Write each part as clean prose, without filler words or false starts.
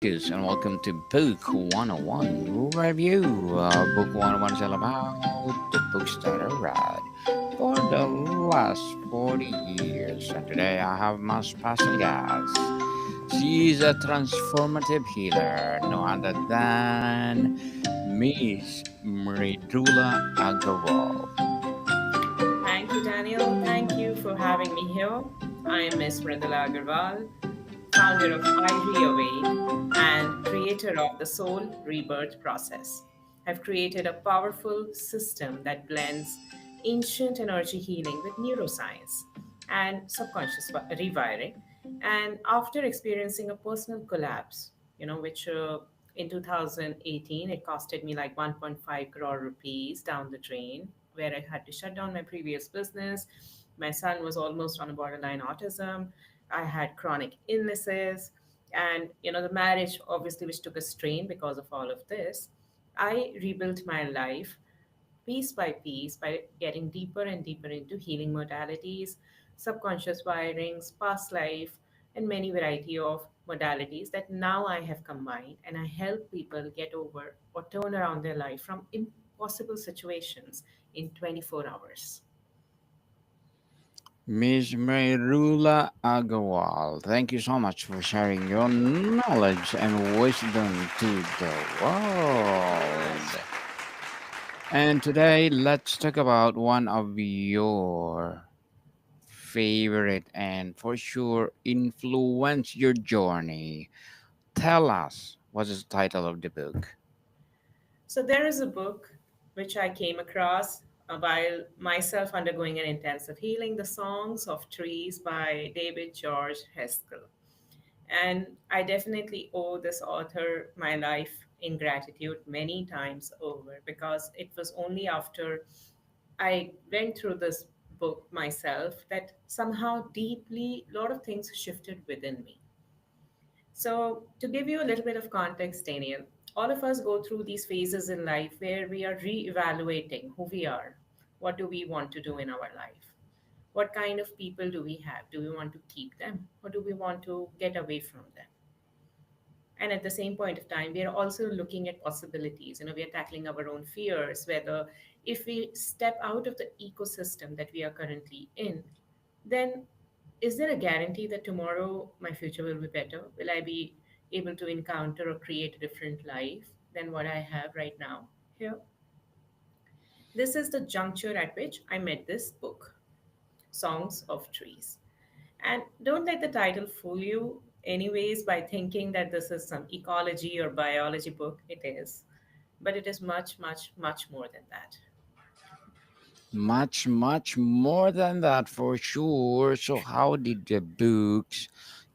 Marcus, and welcome to Book 101 Review. Book 101 is all about the books that I read for the last 40 years. And today I have my special guest. She is a transformative healer, no other than Miss Mridula Agarwal. Thank you, Daniel. Thank you for having me here. I am Miss Mridula Agarwal, founder of I Awake and creator of the Soul Rebirth process. I've created a powerful system that blends ancient energy healing with neuroscience and subconscious rewiring. And after experiencing a personal collapse, which in 2018 it costed me like 1.5 crore rupees down the drain, where I had to shut down my previous business. My son was almost on a borderline autism. I had chronic illnesses, and the marriage obviously, which took a strain because of all of this. I rebuilt my life piece by piece by getting deeper and deeper into healing modalities, subconscious wirings, past life, and many variety of modalities that now I have combined, and I help people get over or turn around their life from impossible situations in 24 hours. Miss Mridula Agarwal, thank you so much for sharing your knowledge and wisdom to the Thank you very world. much. And today, let's talk about one of your favorite and for sure influence your journey. Tell us, what is the title of the book? So there is a book which I came across while myself undergoing an intensive healing, The Songs of Trees by David George Haskell. And I definitely owe this author my life in gratitude many times over, because it was only after I went through this book myself that somehow deeply a lot of things shifted within me. So, to give you a little bit of context, Daniel, all of us go through these phases in life where we are re-evaluating who we are. What do we want to do in our life? What kind of people do we have? Do we want to keep them, or do we want to get away from them? And at the same point of time, we are also looking at possibilities. We are tackling our own fears, whether if we step out of the ecosystem that we are currently in, then is there a guarantee that tomorrow my future will be better? Will I be able to encounter or create a different life than what I have right now here? This is the juncture at which I met this book, Songs of Trees. And don't let the title fool you, anyways, by thinking that this is some ecology or biology book. It is. But it is much, much, much more than that. Much, much more than that for sure. So, how did the book's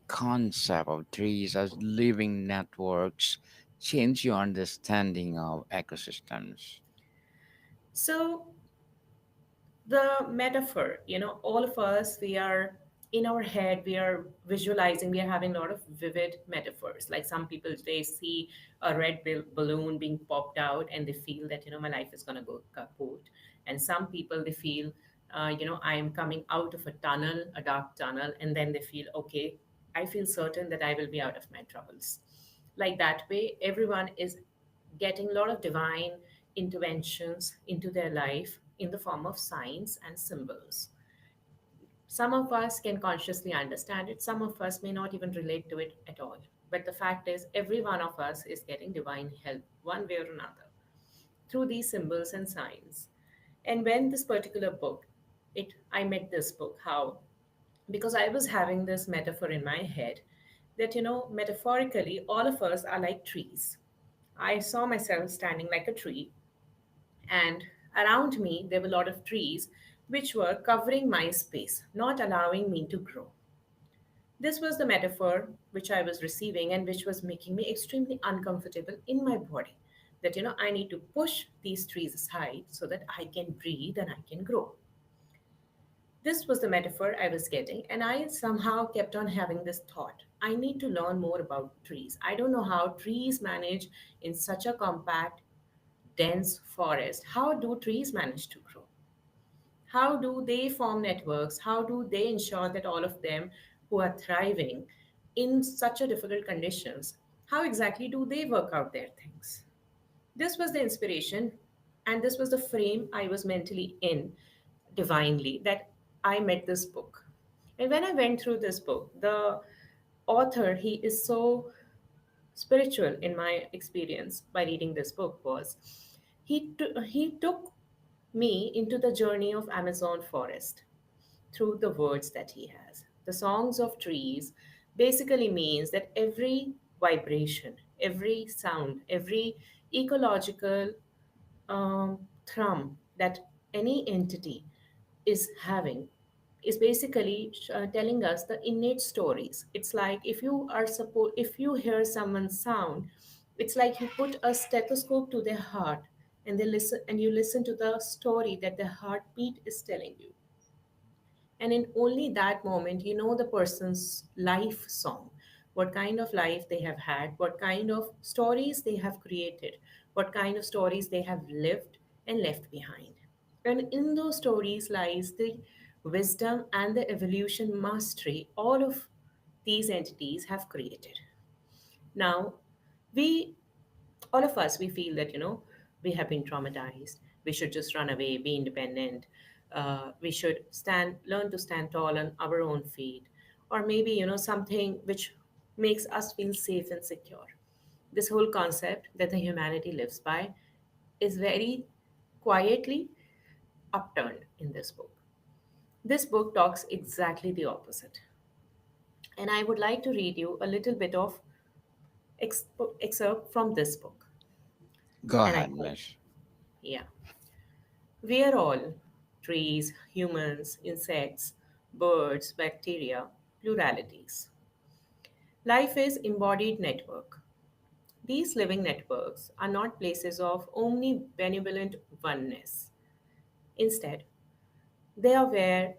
concept of trees as living networks change your understanding of ecosystems? So, the metaphor, all of us, we are in our head, we are visualizing, we are having a lot of vivid metaphors. Like some people, they see a red balloon being popped out and they feel that my life is going to go kaput. And some people, they feel I am coming out of a tunnel, a dark tunnel, and then they feel, okay, I feel certain that I will be out of my troubles. Like that way, everyone is getting a lot of divine interventions into their life in the form of signs and symbols. Some of us can consciously understand it, some of us may not even relate to it at all. But the fact is, every one of us is getting divine help one way or another through these symbols and signs. And when this particular book, I met this book, how? Because I was having this metaphor in my head that, metaphorically, all of us are like trees. I saw myself standing like a tree, and around me there were a lot of trees which were covering my space, not allowing me to grow. This was the metaphor which I was receiving and which was making me extremely uncomfortable in my body. That, I need to push these trees aside so that I can breathe and I can grow. This was the metaphor I was getting, and I somehow kept on having this thought. I need to learn more about trees. I don't know how trees manage in such a compact, dense forest. How do trees manage to grow? How do they form networks? How do they ensure that all of them who are thriving in such a difficult conditions, how exactly do they work out their things? This was the inspiration, and this was the frame I was mentally in divinely that I met this book. And when I went through this book, the author, he is so spiritual in my experience by reading this book was he took me into the journey of Amazon forest through the words that he has. The songs of trees basically means that every vibration, every sound, every ecological thrum that any entity is having is basically telling us the innate stories. It's like if you hear someone's sound, it's like you put a stethoscope to their heart and they listen and you listen to the story that the heartbeat is telling you. And in only that moment, you know the person's life song, what kind of life they have had, what kind of stories they have created, what kind of stories they have lived and left behind. And in those stories lies the wisdom and the evolution mastery all of these entities have created. Now, we all of us we feel that we have been traumatized, we should just run away, be independent, we should stand learn to stand tall on our own feet, or maybe something which makes us feel safe and secure. This whole concept that the humanity lives by is very quietly upturned in this book. This book talks exactly the opposite, and I would like to read you a little bit of excerpt from this book. Go And I ahead, quote, miss. yeah. We are all trees, humans, insects, birds, bacteria, pluralities. Life is embodied network. These living networks are not places of omnibenevolent oneness. Instead, they are where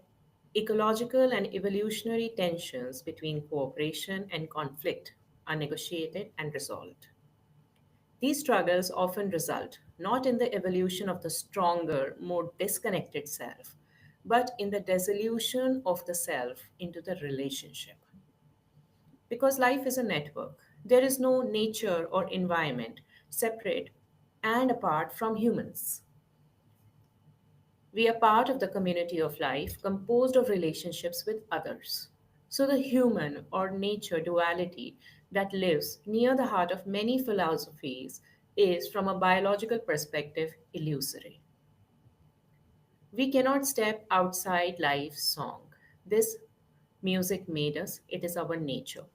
ecological and evolutionary tensions between cooperation and conflict are negotiated and resolved. These struggles often result not in the evolution of the stronger, more disconnected self, but in the dissolution of the self into the relationship. Because life is a network, there is no nature or environment separate and apart from humans. We are part of the community of life composed of relationships with others. So, the human or nature duality that lives near the heart of many philosophies is, from a biological perspective, illusory. We cannot step outside life's song. This music made us, it is our nature.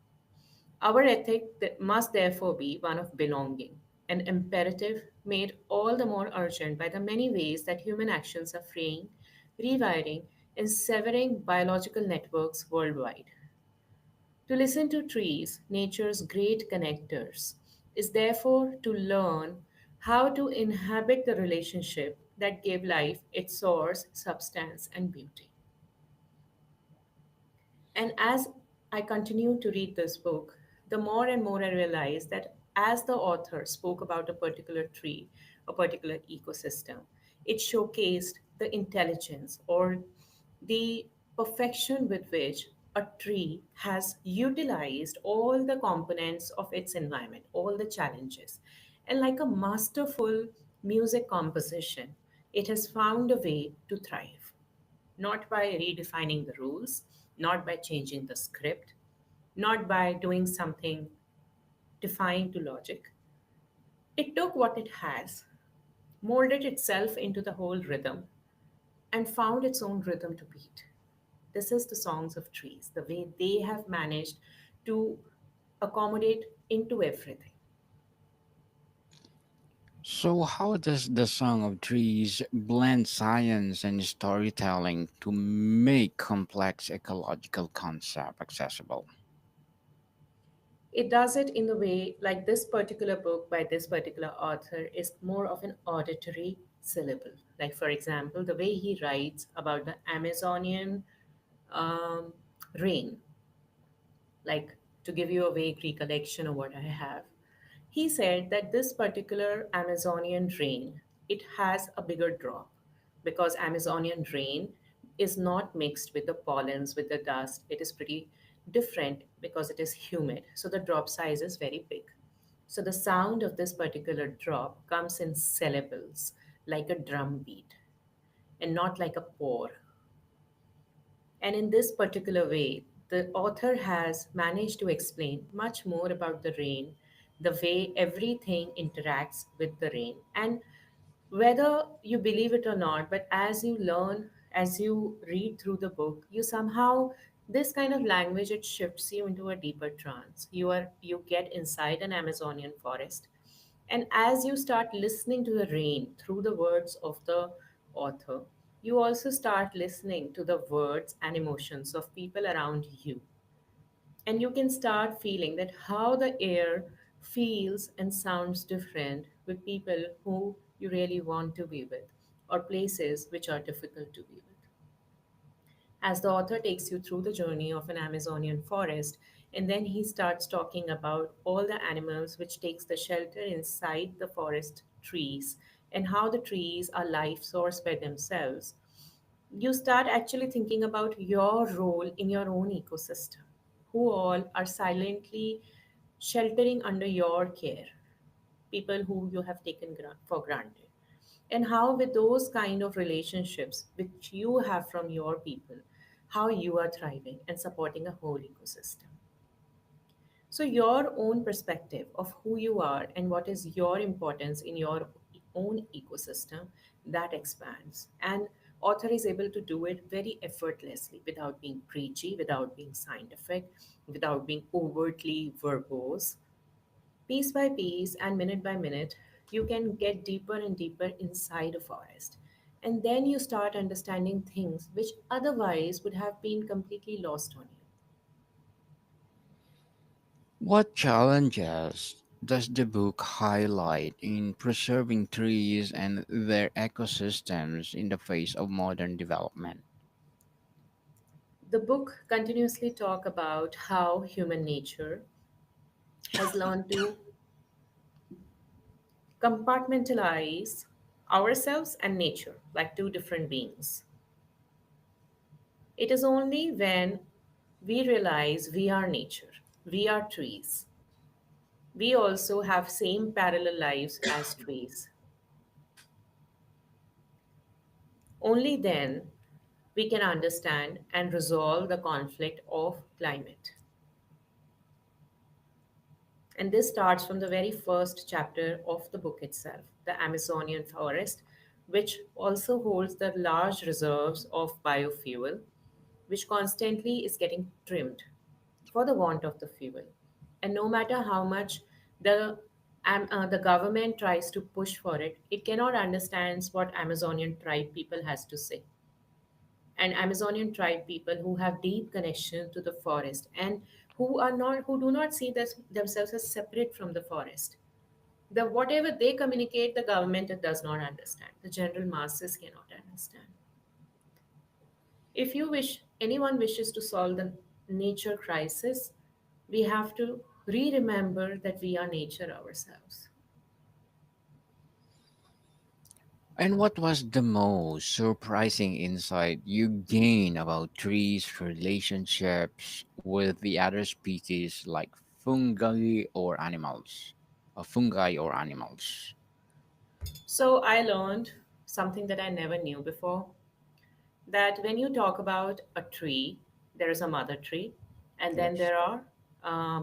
Our ethic must therefore be one of belonging, an imperative made all the more urgent by the many ways that human actions are freeing, rewiring, and severing biological networks worldwide. To listen to trees, nature's great connectors, is therefore to learn how to inhabit the relationship that gave life its source, substance, and beauty. And as I continued to read this book, the more and more I realized that as the author spoke about a particular tree, a particular ecosystem, it showcased the intelligence or the perfection with which a tree has utilized all the components of its environment, all the challenges. And like a masterful music composition, it has found a way to thrive, not by redefining the rules, not by changing the script, not by doing something defying to logic. It took what it has, molded itself into the whole rhythm, and found its own rhythm to beat. This is the songs of trees, the way they have managed to accommodate into everything. So, how does the Song of Trees blend science and storytelling to make complex ecological concept accessible? It does it in the way like this particular book by this particular author is more of an auditory syllable. Like, for example, the way he writes about the Amazonian um, rain, like to give you a vague recollection of what I have. He said that this particular Amazonian rain, it has a bigger drop because Amazonian rain is not mixed with the pollens, with the dust. It is pretty different because it is humid. So the drop size is very big. So the sound of this particular drop comes in syllables, like a drum beat, and not like a pour. And in this particular way, the author has managed to explain much more about the rain, the way everything interacts with the rain. And whether you believe it or not, but as you learn, as you read through the book, you somehow, this kind of language, it shifts you into a deeper trance. You get inside an Amazonian forest. And as you start listening to the rain through the words of the author, you also start listening to the words and emotions of people around you. And you can start feeling that how the air feels and sounds different with people who you really want to be with, or places which are difficult to be with. As the author takes you through the journey of an Amazonian forest, and then he starts talking about all the animals which takes the shelter inside the forest trees, and how the trees are life source by themselves, you start actually thinking about your role in your own ecosystem, who all are silently sheltering under your care, people who you have taken for granted. And how, with those kind of relationships which you have from your people, how you are thriving and supporting a whole ecosystem. So, your own perspective of who you are and what is your importance in your own ecosystem, that expands. And author is able to do it very effortlessly without being preachy, without being scientific, without being overtly verbose. Piece by piece and minute by minute, you can get deeper and deeper inside a forest. And then you start understanding things which otherwise would have been completely lost on you. What challenges does the book highlight in preserving trees and their ecosystems in the face of modern development? The book continuously talk about how human nature has learned to compartmentalize ourselves and nature like two different beings. It is only when we realize we are nature, we are trees, we also have same parallel lives as trees. Only then we can understand and resolve the conflict of climate. And this starts from the very first chapter of the book itself, the Amazonian forest, which also holds the large reserves of biofuel, which constantly is getting trimmed for the want of the fuel. And no matter how much the government tries to push for it, it cannot understand what Amazonian tribe people has to say. And Amazonian tribe people who have deep connection to the forest and who do not see themselves as separate from the forest. The whatever they communicate, the government does not understand. The general masses cannot understand. If you wish anyone wishes to solve the nature crisis, we have to re-remember that we are nature ourselves. And what was the most surprising insight you gained about trees' relationships with the other species like fungi or animals? Fungi or animals. So I learned something that I never knew before, that when you talk about a tree, there is a mother tree, and then Yes. there are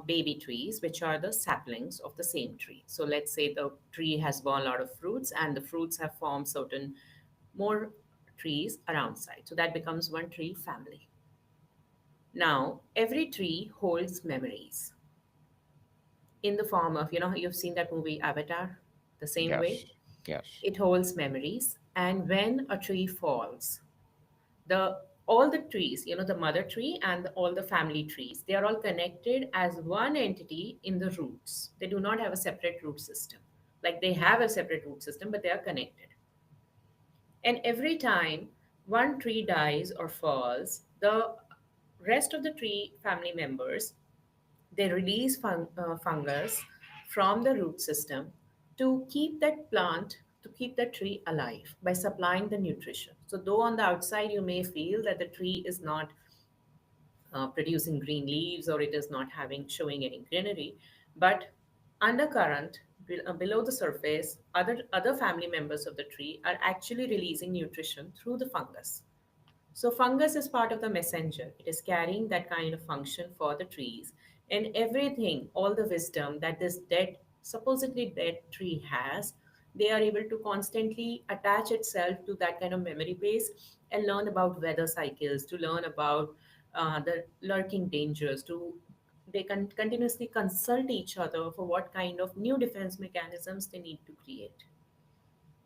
baby trees, which are the saplings of the same tree. So let's say the tree has borne a lot of fruits, and the fruits have formed certain more trees around side. So that becomes one tree family. Now, every tree holds memories in the form of, you've seen that movie Avatar, the same way. Yes. Yes. It holds memories. And when a tree falls, the all the trees, the mother tree and all the family trees, they are all connected as one entity in the roots. They do not have a separate root system. Like they have a separate root system, but they are connected. And every time one tree dies or falls, the rest of the tree family members, they release fungus from the root system to keep that plant, to keep that tree alive by supplying the nutrition. So, though on the outside you may feel that the tree is not producing green leaves or it is not having showing any greenery, but Undercurrent, below the surface, other family members of the tree are actually releasing nutrition through the fungus. So fungus is part of the messenger. It is carrying that kind of function for the trees. And everything, all the wisdom that this dead, supposedly dead tree has, they are able to constantly attach itself to that kind of memory base and learn about weather cycles, to learn about the lurking dangers, to they can continuously consult each other for what kind of new defense mechanisms they need to create.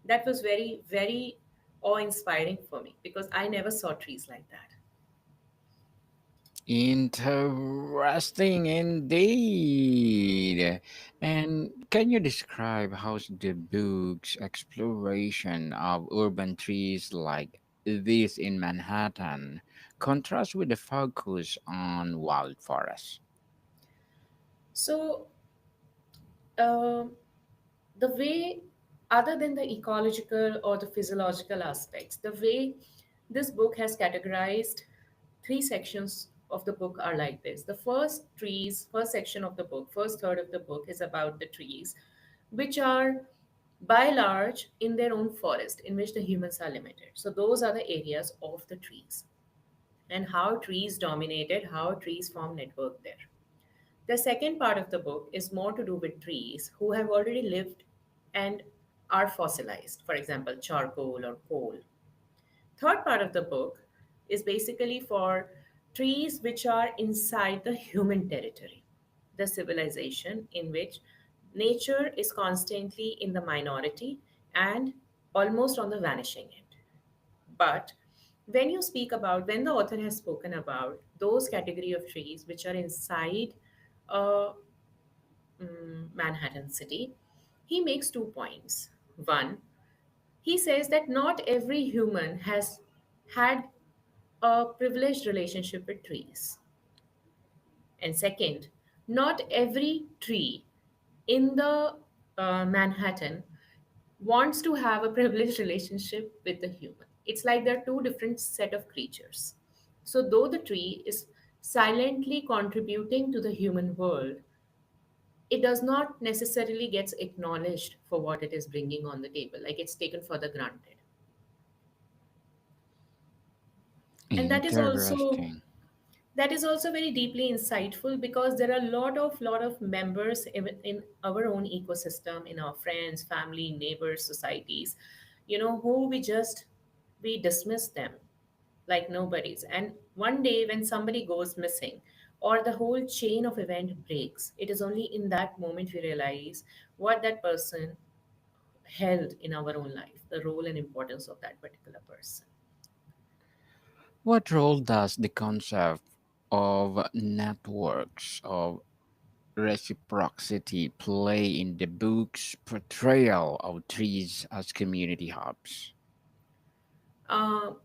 That was very, very awe inspiring for me because I never saw trees like that. Interesting indeed. And can you describe how the book's exploration of urban trees like this in Manhattan contrasts with the focus on wild forests? So, um the way, other than the ecological or the physiological aspects, the way this book has categorized three sections of the book are like this. The first trees, first section of the book, first third of the book is about the trees, which are by large in their own forest in which the humans are limited. So, those are the areas of the trees and how trees dominated, how trees form network there. The second part of the book is more to do with trees who have already lived and are fossilized, for example, charcoal or coal. Third part of the book is basically for trees which are inside the human territory, the civilization in which nature is constantly in the minority and almost on the vanishing end. But when the author has spoken about those category of trees which are inside a Manhattan city, he makes 2 points. One, he says that not every human has had a privileged relationship with trees. And second, not every tree in the Manhattan wants to have a privileged relationship with the human. It's like they're two different set of creatures. So though the tree is silently contributing to the human world, it does not necessarily gets acknowledged for what it is bringing on the table, like it's taken for the granted. And Interesting. that is also very deeply insightful because there are a lot of members in our own ecosystem, in our friends, family, neighbors, societies, who we dismiss them like nobody's. And one day when somebody goes missing or the whole chain of event breaks, it is only in that moment we realize what that person held in our own life, the role and importance of that particular person. What role does the concept of networks of reciprocity play in the book's portrayal of trees as community hubs?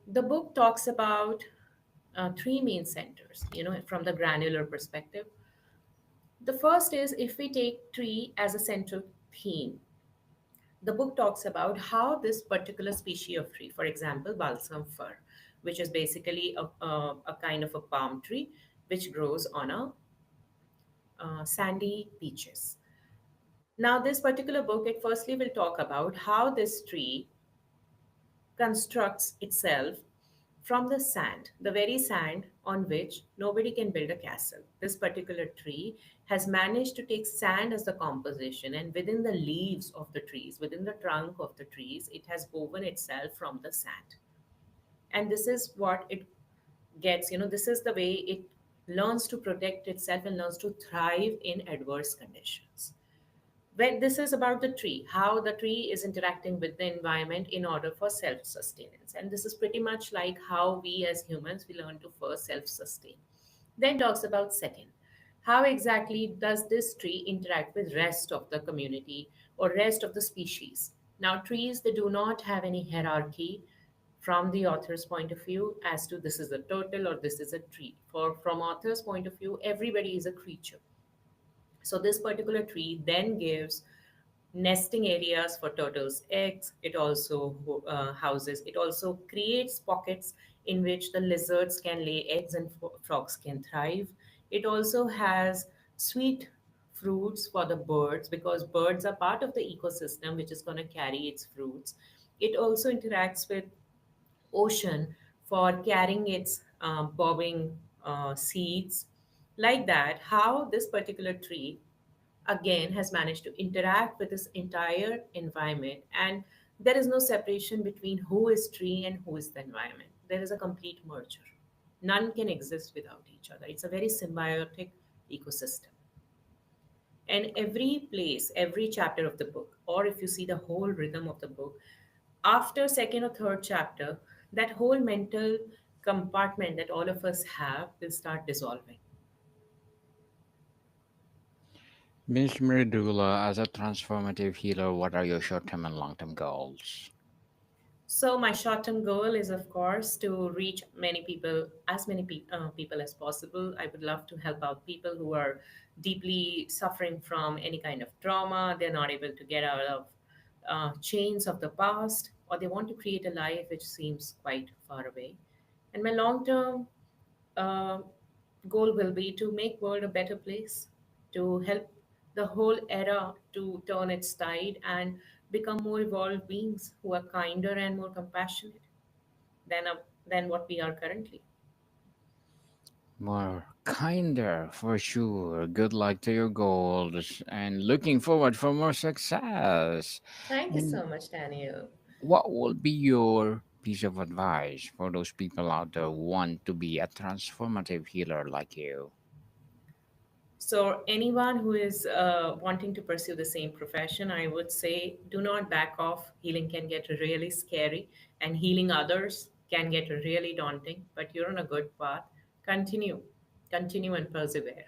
The book talks about three main centers, from the granular perspective. The first is if we take tree as a central theme, the book talks about how this particular species of tree, for example, balsam fir, which is basically a kind of a palm tree which grows on a sandy beaches. Now, this particular book, it firstly will talk about how this tree constructs itself from the sand, the very sand on which nobody can build a castle. This particular tree has managed to take sand as the composition, and within the leaves of the trees, within the trunk of the trees, it has woven itself from the sand. And this is what it gets, this is the way it learns to protect itself and learns to thrive in adverse conditions. When this is about the tree, how the tree is interacting with the environment in order for self-sustenance. And this is pretty much like how we as humans, we learn to first self-sustain. Then talks about setting. How exactly does this tree interact with rest of the community or rest of the species? Now, trees, they do not have any hierarchy from the author's point of view as to this is a turtle or this is a tree. From author's point of view, everybody is a creature. So this particular tree then gives nesting areas for turtles' eggs. It also it also creates pockets in which the lizards can lay eggs and frogs can thrive. It also has sweet fruits for the birds, because birds are part of the ecosystem which is going to carry its fruits. It also interacts with ocean for carrying its bobbing seeds. Like that, how this particular tree again has managed to interact with this entire environment, and there is no separation between who is tree and who is the environment. There is a complete merger. None can exist without each other. It's a very symbiotic ecosystem. And every place, every chapter of the book, or if you see the whole rhythm of the book, after second or third chapter, that whole mental compartment that all of us have will start dissolving. Miss Mridula, as a transformative healer, what are your short term and long term goals? So my short-term goal is, of course, to reach many people, as many people as possible. I would love to help out people who are deeply suffering from any kind of trauma. They're not able to get out of chains of the past, or they want to create a life which seems quite far away. And my long-term uh, goal will be to make world a better place, to help the whole era to turn its tide and become more evolved beings who are kinder and more compassionate than what we are currently. More kinder, for sure. Good luck to your goals and looking forward for more success. Thank you And so much, Daniel. what would be your piece of advice for those people out there who want to be a transformative healer like you? So, anyone who is wanting to pursue the same profession, I would say do not back off. Healing can get really scary, and healing others can get really daunting, but you're on a good path. Continue, continue, and persevere.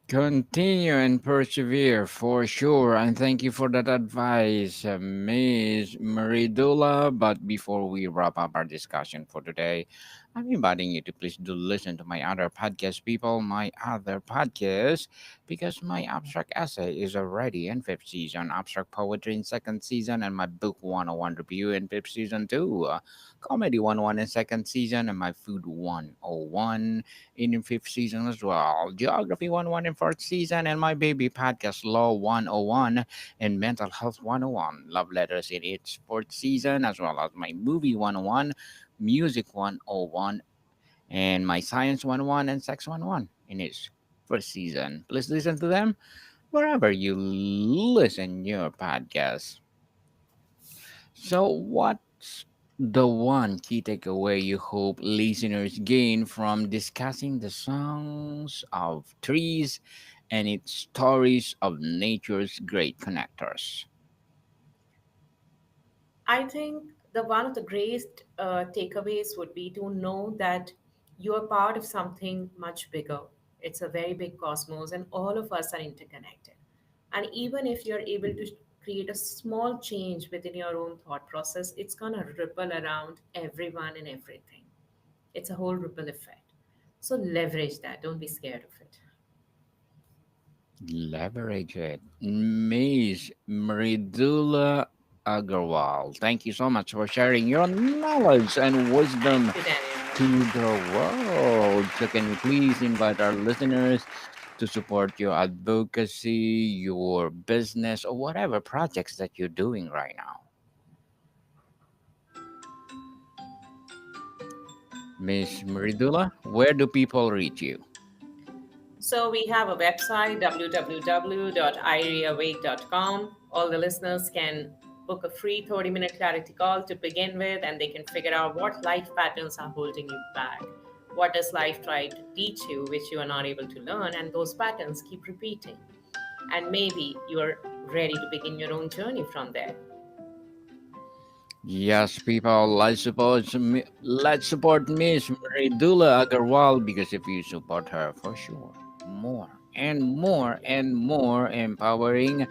Continue and persevere for sure. And thank you for that advice, Miss Meridula. But before we wrap up our discussion for today, I'm inviting you to please do listen to my other podcast, people, my other podcast, because my abstract essay is already in fifth season, abstract poetry in second season, and my book 101 review in fifth season too. Comedy 101 in second season, and my food 101 in fifth season as well. Geography 101 in fourth season, and my baby podcast Law 101 and Mental Health 101. Love Letters in its fourth season, as well as my movie 101, Music 101, and my Science 101 and Sex 101 in its first season. Please listen to them wherever you listen your podcast. So, what's the one key takeaway you hope listeners gain from discussing the songs of trees and its stories of nature's great connectors? I think the one of the greatest takeaways would be to know that you are part of something much bigger. It's a very big cosmos, and all of us are interconnected. And even if you're able to create a small change within your own thought process, it's going to ripple around everyone and everything. It's a whole ripple effect. So leverage that. Don't be scared of it. Leverage it. Miss Mridula Agarwal, thank you so much for sharing your knowledge and wisdom Thank you, Daniel. to the world. So, can you please invite our listeners to support your advocacy, your business, or whatever projects that you're doing right now? Miss Meridula, where do people reach you? So we have a website, www.ireawake.com. All the listeners can book a free 30-minute clarity call to begin with, and they can figure out what life patterns are holding you back. What does life try to teach you, which you are not able to learn, and those patterns keep repeating. And maybe you're ready to begin your own journey from there. Yes, people, let's support Miss Meridula Agarwal because if you support her, for sure, more and more and more empowering,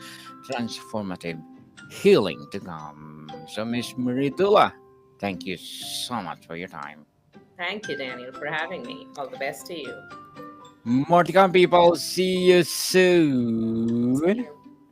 transformative healing to come. So, Miss Meridula, thank you so much for your time. Thank you, Daniel, for having me. All the best to you. More to come, people. See you See soon. you.